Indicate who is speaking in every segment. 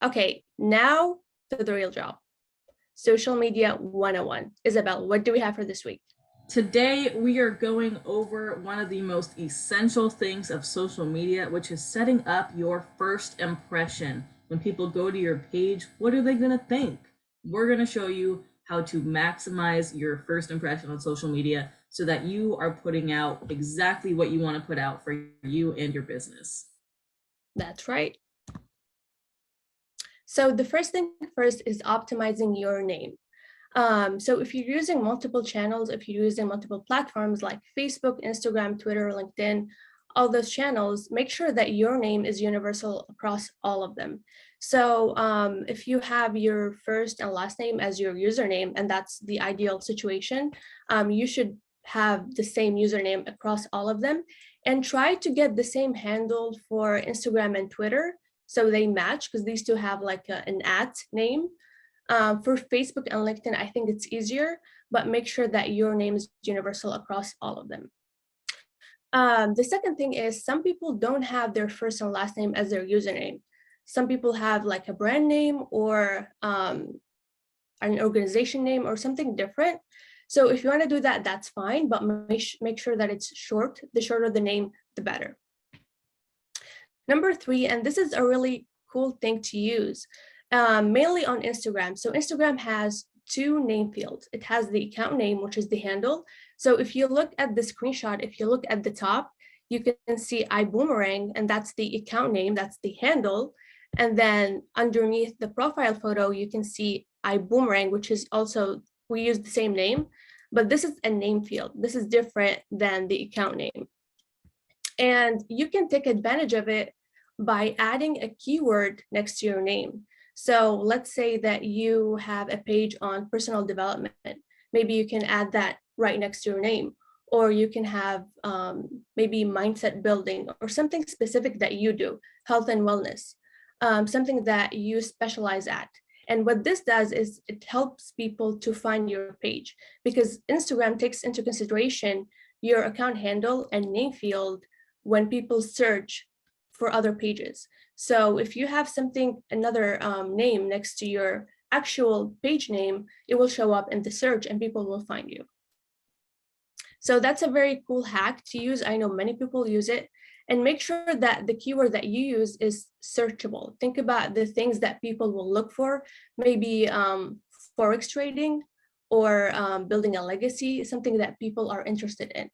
Speaker 1: Okay, now to the real job. Social Media 101. Isabel, what do we have for this week?
Speaker 2: Today, we are going over one of the most essential things of social media, which is setting up your first impression. When people go to your page, what are they going to think? We're going to show you how to maximize your first impression on social media so that you are putting out exactly what you want to put out for you and your business.
Speaker 1: That's right. So the first thing first is optimizing your name. So if you're using multiple channels, if you're using multiple platforms like Facebook, Instagram, Twitter, LinkedIn, all those channels, make sure that your name is universal across all of them. So if you have your first and last name as your username, and that's the ideal situation, you should have the same username across all of them, and try to get the same handle for Instagram and Twitter so they match, because these two have like an @ name. For Facebook and LinkedIn, I think it's easier, but make sure that your name is universal across all of them. The second thing is some people don't have their first and last name as their username. Some people have like a brand name or an organization name or something different. So if you want to do that, that's fine, but make sure that it's short. The shorter the name, the better. Number 3, and this is a really cool thing to use, mainly on Instagram. So Instagram has 2 name fields. It has the account name, which is the handle. So if you look at the screenshot, if you look at the top, you can see Ibüümerang, and that's the account name, that's the handle. And then underneath the profile photo, you can see Ibüümerang, which is also, we use the same name, but this is a name field. This is different than the account name. And you can take advantage of it by adding a keyword next to your name. So let's say that you have a page on personal development. Maybe you can add that right next to your name, or you can have maybe mindset building or something specific that you do, health and wellness, something that you specialize at. And what this does is it helps people to find your page, because Instagram takes into consideration your account handle and name field when people search for other pages. So if you have something, another name next to your actual page name, it will show up in the search and people will find you. So that's a very cool hack to use. I know many people use it. And make sure that the keyword that you use is searchable. Think about the things that people will look for, maybe Forex trading or building a legacy, something that people are interested in.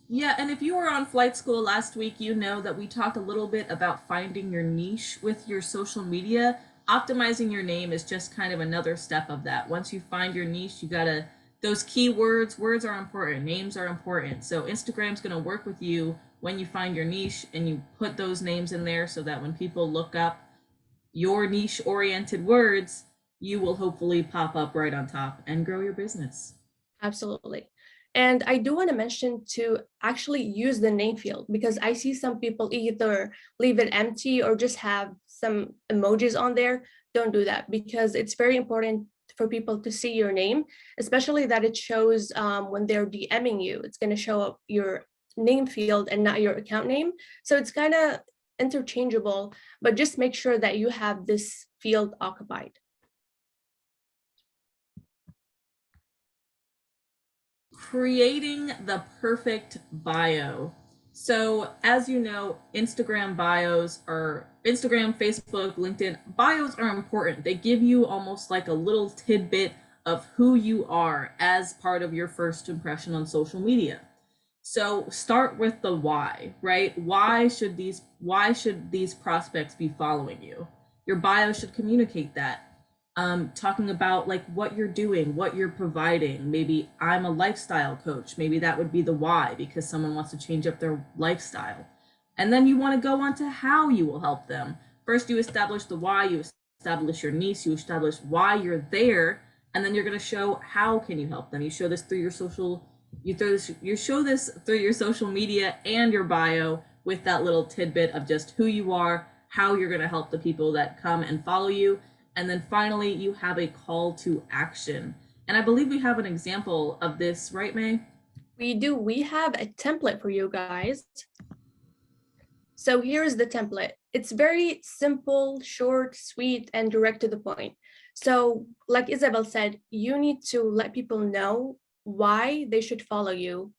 Speaker 2: Yeah, and if you were on flight school last week, you know that we talked a little bit about finding your niche with your social media. Optimizing your name is just kind of another step of that. Once you find your niche, you gotta, those keywords, words are important, names are important. So Instagram's gonna work with you when you find your niche and you put those names in there so that when people look up your niche oriented words, you will hopefully pop up right on top and grow your business.
Speaker 1: Absolutely. And I do want to mention to actually use the name field, because I see some people either leave it empty or just have some emojis on there. Don't do that, because it's very important for people to see your name, especially that it shows when they're DMing you. It's going to show up your name field and not your account name. So it's kind of interchangeable, but just make sure that you have this field occupied.
Speaker 2: Creating the perfect bio. So, as you know, Instagram, Facebook, LinkedIn bios are important. They give you almost like a little tidbit of who you are as part of your first impression on social media. So start with the why, right? Why should these prospects be following you? Your bio should communicate that. Talking about like what you're doing, what you're providing. Maybe I'm a lifestyle coach. Maybe that would be the why, because someone wants to change up their lifestyle. And then you want to go on to how you will help them. First, you establish the why, you establish your niche, you establish why you're there, and then you're going to show how can you help them. You show this through your social, you show this through your social media and your bio with that little tidbit of just who you are, how you're going to help the people that come and follow you. And then finally, you have a call to action. And I believe we have an example of this, right, May?
Speaker 1: We do. We have a template for you guys. So here's the template. it's very simple, short, sweet, and direct to the point. So like Isabel said, you need to let people know why they should follow you,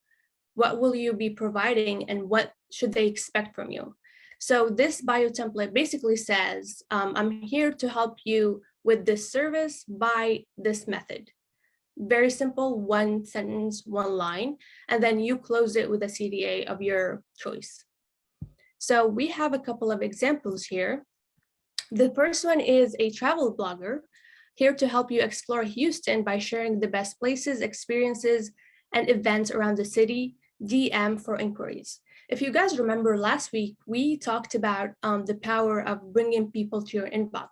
Speaker 1: what will you be providing, and what should they expect from you. So this bio template basically says, I'm here to help you with this service by this method. Very simple, one sentence, one line, and then you close it with a CTA of your choice. So we have a couple of examples here. The first one is a travel blogger here to help you explore Houston by sharing the best places, experiences, and events around the city. DM for inquiries. If you guys remember last week, we talked about the power of bringing people to your inbox,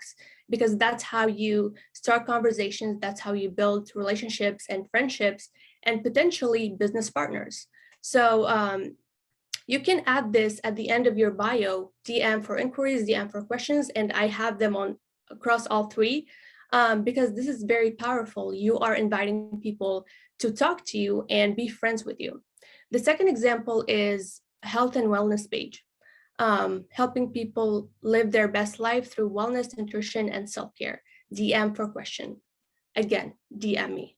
Speaker 1: because that's how you start conversations, that's how you build relationships and friendships and potentially business partners. So you can add this at the end of your bio, DM for inquiries, DM for questions, and I have them on across all three, because this is very powerful. You are inviting people to talk to you and be friends with you. The second example is health and wellness page, helping people live their best life through wellness, nutrition, and self-care. DM for question. Again, DM me.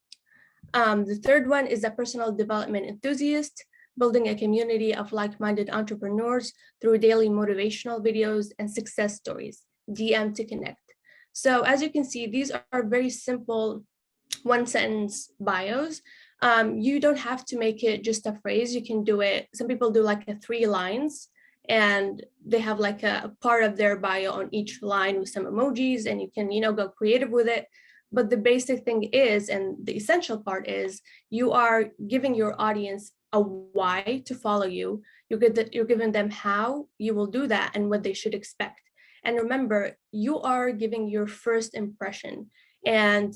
Speaker 1: The third one is a personal development enthusiast, building a community of like-minded entrepreneurs through daily motivational videos and success stories. DM to connect. So as you can see, these are very simple one-sentence bios. You don't have to make it just a phrase. You can do it. Some people do like a 3 lines, and they have like a part of their bio on each line with some emojis, and you can, go creative with it. But the basic thing is, and the essential part is, you are giving your audience a why to follow you. You're giving them how you will do that and what they should expect. And remember, you are giving your first impression. And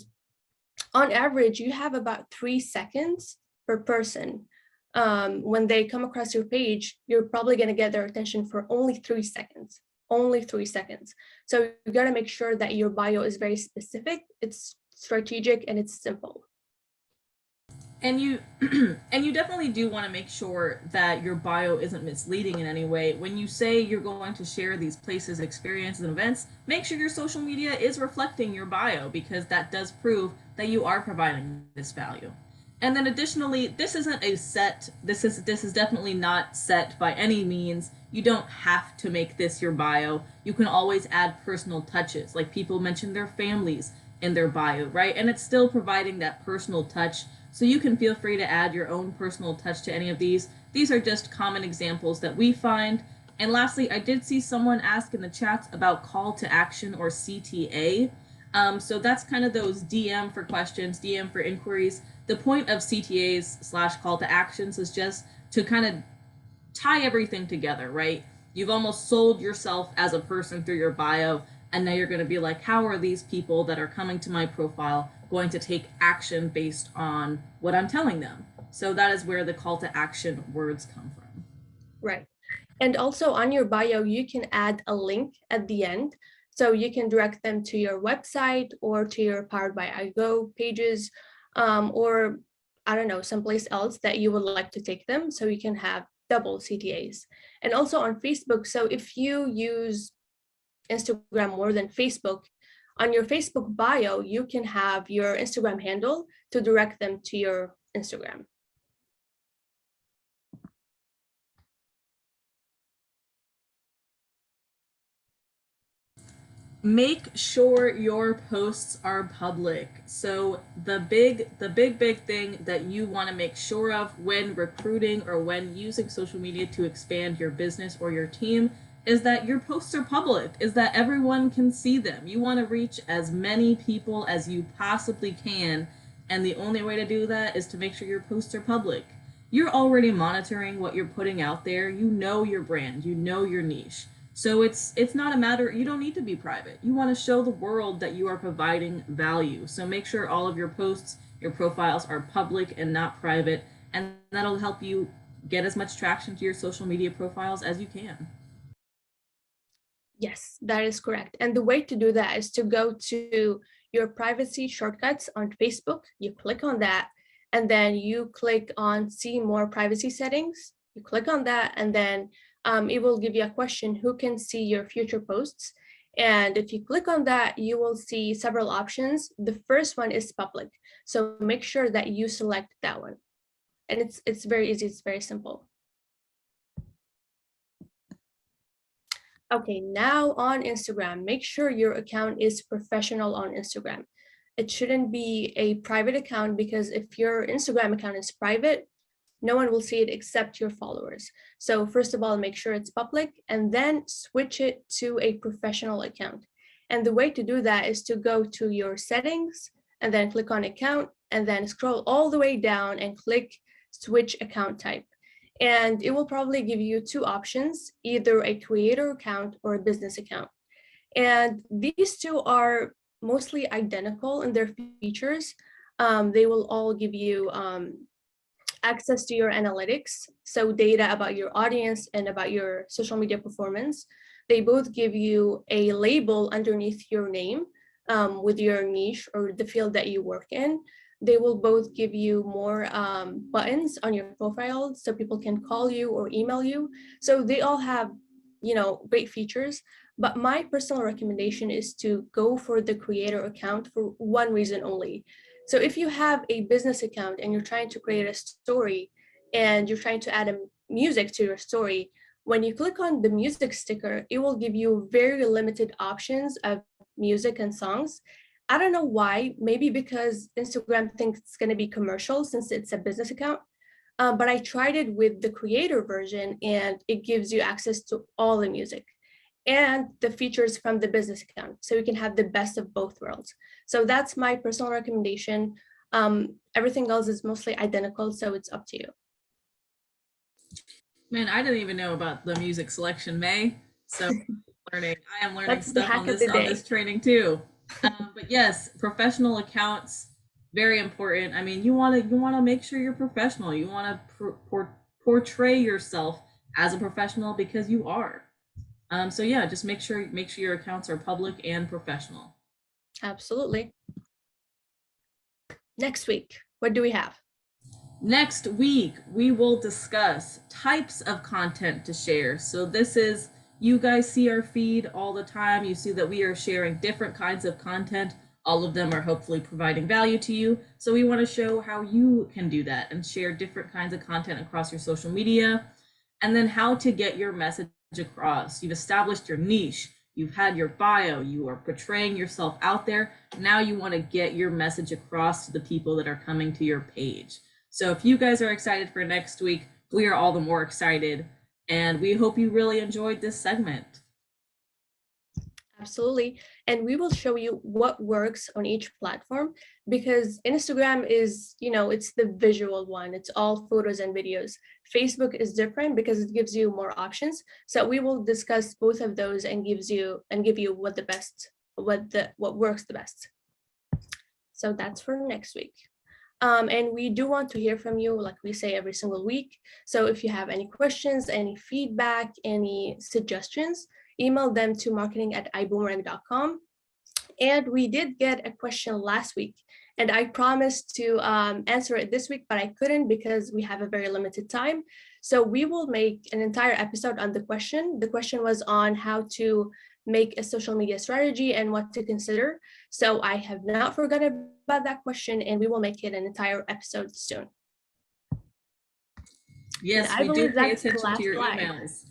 Speaker 1: on average, you have about 3 seconds per person. When they come across your page, you're probably going to get their attention for only 3 seconds. Only 3 seconds. So you got to make sure that your bio is very specific, it's strategic, and it's simple.
Speaker 2: And you and you definitely do want to make sure that your bio isn't misleading in any way. When you say you're going to share these places, experiences, and events, make sure your social media is reflecting your bio, because that does prove that you are providing this value. And then additionally, this is definitely not set by any means. You don't have to make this your bio. You can always add personal touches, like people mention their families in their bio, right? And it's still providing that personal touch. So you can feel free to add your own personal touch to any of these. These are just common examples that we find. And lastly, I did see someone ask in the chat about call to action, or CTA. So that's kind of those DM for questions, DM for inquiries. The point of CTAs / call to actions is just to kind of tie everything together, right? You've almost sold yourself as a person through your bio, and now you're going to be like, how are these people that are coming to my profile going to take action based on what I'm telling them? So that is where the call to action words come from.
Speaker 1: Right. And also on your bio, you can add a link at the end. So you can direct them to your website or to your Powered by iGo pages, or I don't know, someplace else that you would like to take them, so you can have double CTAs. And also on Facebook, so if you use Instagram more than Facebook, on your Facebook bio, you can have your Instagram handle to direct them to your Instagram.
Speaker 2: Make sure your posts are public. So the big thing that you want to make sure of when recruiting or when using social media to expand your business or your team is that your posts are public, is that everyone can see them. You want to reach as many people as you possibly can, and the only way to do that is to make sure your posts are public. You're already monitoring what you're putting out there. You know your brand, you know your niche. So it's not a matter, you don't need to be private. You want to show the world that you are providing value. So make sure all of your posts, your profiles are public and not private, and that'll help you get as much traction to your social media profiles as you can.
Speaker 1: Yes, that is correct. And the way to do that is to go to your privacy shortcuts on Facebook. You click on that, and then you click on see more privacy settings. You click on that, and then it will give you a question, who can see your future posts? And if you click on that, you will see several options. The first one is public. So make sure that you select that one. And it's very easy, it's very simple. Okay, now on Instagram, make sure your account is professional on Instagram. It shouldn't be a private account, because if your Instagram account is private, no one will see it except your followers. So first of all, make sure it's public, and then switch it to a professional account. And the way to do that is to go to your settings and then click on account, and then scroll all the way down and click switch account type. And it will probably give you two options, either a creator account or a business account. And these two are mostly identical in their features. They will all give you access to your analytics, so data about your audience and about your social media performance. They both give you a label underneath your name with your niche or the field that you work in. They will both give you more buttons on your profile so people can call you or email you. So they all have, great features. But my personal recommendation is to go for the creator account for one reason only. So if you have a business account and you're trying to create a story and you're trying to add a music to your story, when you click on the music sticker, it will give you very limited options of music and songs. I don't know why, maybe because Instagram thinks it's going to be commercial since it's a business account. But I tried it with the creator version, and it gives you access to all the music and the features from the business account. So you can have the best of both worlds. So that's my personal recommendation. Everything else is mostly identical, so it's up to you.
Speaker 2: Man, I didn't even know about the music selection, May. So I am learning
Speaker 1: That's the
Speaker 2: stuff
Speaker 1: hack
Speaker 2: on
Speaker 1: of the day.
Speaker 2: this training too. But yes, professional accounts, very important. I mean, you want to make sure you're professional. You want to portray yourself as a professional, because you are. So yeah, just make sure your accounts are public and professional.
Speaker 1: Absolutely. Next week, what do we have?
Speaker 2: Next week, we will discuss types of content to share. So this is, you guys see our feed all the time. You see that we are sharing different kinds of content. All of them are hopefully providing value to you. So we want to show how you can do that and share different kinds of content across your social media, and then how to get your message across. You've established your niche. You've had your bio. You are portraying yourself out there. Now you want to get your message across to the people that are coming to your page. So if you guys are excited for next week, we are all the more excited, and we hope you really enjoyed this segment.
Speaker 1: Absolutely. And we will show you what works on each platform, because Instagram is, it's the visual one. It's all photos and videos. Facebook is different because it gives you more options. So we will discuss both of those and give you what works the best. So that's for next week. And we do want to hear from you, like we say every single week. So if you have any questions, any feedback, any suggestions, email them to marketing@iboomerang.com. And we did get a question last week, and I promised to answer it this week, but I couldn't because we have a very limited time. So we will make an entire episode on the question. The question was on how to make a social media strategy and what to consider. So I have not forgotten about that question, and we will make it an entire episode soon.
Speaker 2: Yes, we do pay attention to your emails.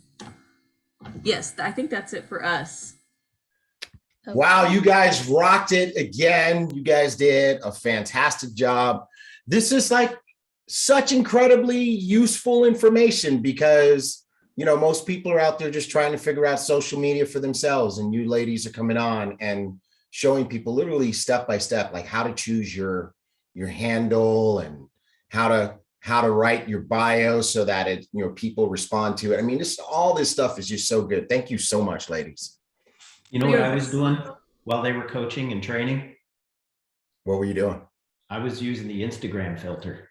Speaker 2: Yes, I think that's it for us.
Speaker 3: Okay. Wow, you guys rocked it again. You guys did a fantastic job. This is like such incredibly useful information, because most people are out there just trying to figure out social media for themselves, and you ladies are coming on and showing people literally step by step, like how to choose your handle and how to write your bio so that it, people respond to it. I mean, all this stuff is just so good. Thank you so much, ladies.
Speaker 4: You know what I was doing while they were coaching and training?
Speaker 3: What were you doing?
Speaker 4: I was using the Instagram filter.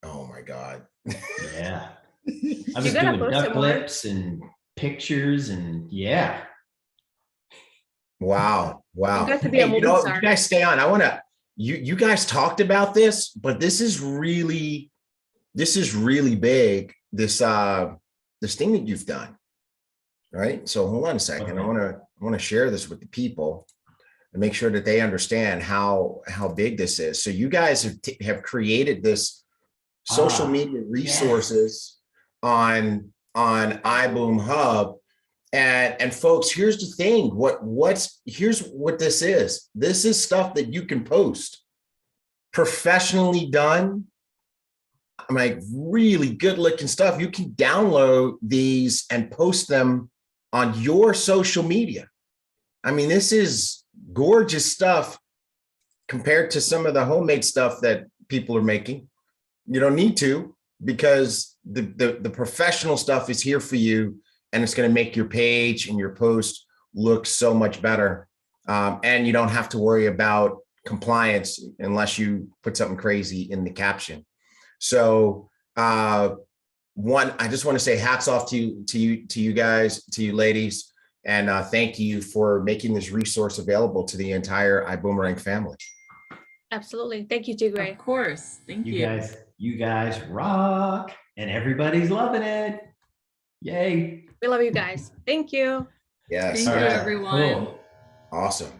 Speaker 3: Oh my God.
Speaker 4: Yeah. I was doing duck lips and pictures, and yeah.
Speaker 3: Wow.
Speaker 1: You got to be a movie star.
Speaker 3: You guys stay on. You guys talked about this, but this is really big. This thing that you've done. right? So hold on a second. I want to share this with the people and make sure that they understand how big this is. So you guys have created this social media resources on iBoom Hub. And folks, here's the thing. Here's what this is. This is stuff that you can post, professionally done, like really good looking stuff. You can download these and post them on your social media. I mean, this is gorgeous stuff compared to some of the homemade stuff that people are making. You don't need to, because the professional stuff is here for you, and it's going to make your page and your post look so much better. And you don't have to worry about compliance unless you put something crazy in the caption. So I just want to say hats off to you guys, to you ladies, and thank you for making this resource available to the entire Ibüümerang family.
Speaker 1: Absolutely. Thank you, Tigray.
Speaker 2: Of course. Thank you.
Speaker 4: You guys rock, and everybody's loving it. Yay.
Speaker 1: We love you guys. Thank you.
Speaker 3: Yes.
Speaker 2: Thank you, everyone.
Speaker 4: Cool.
Speaker 3: Awesome.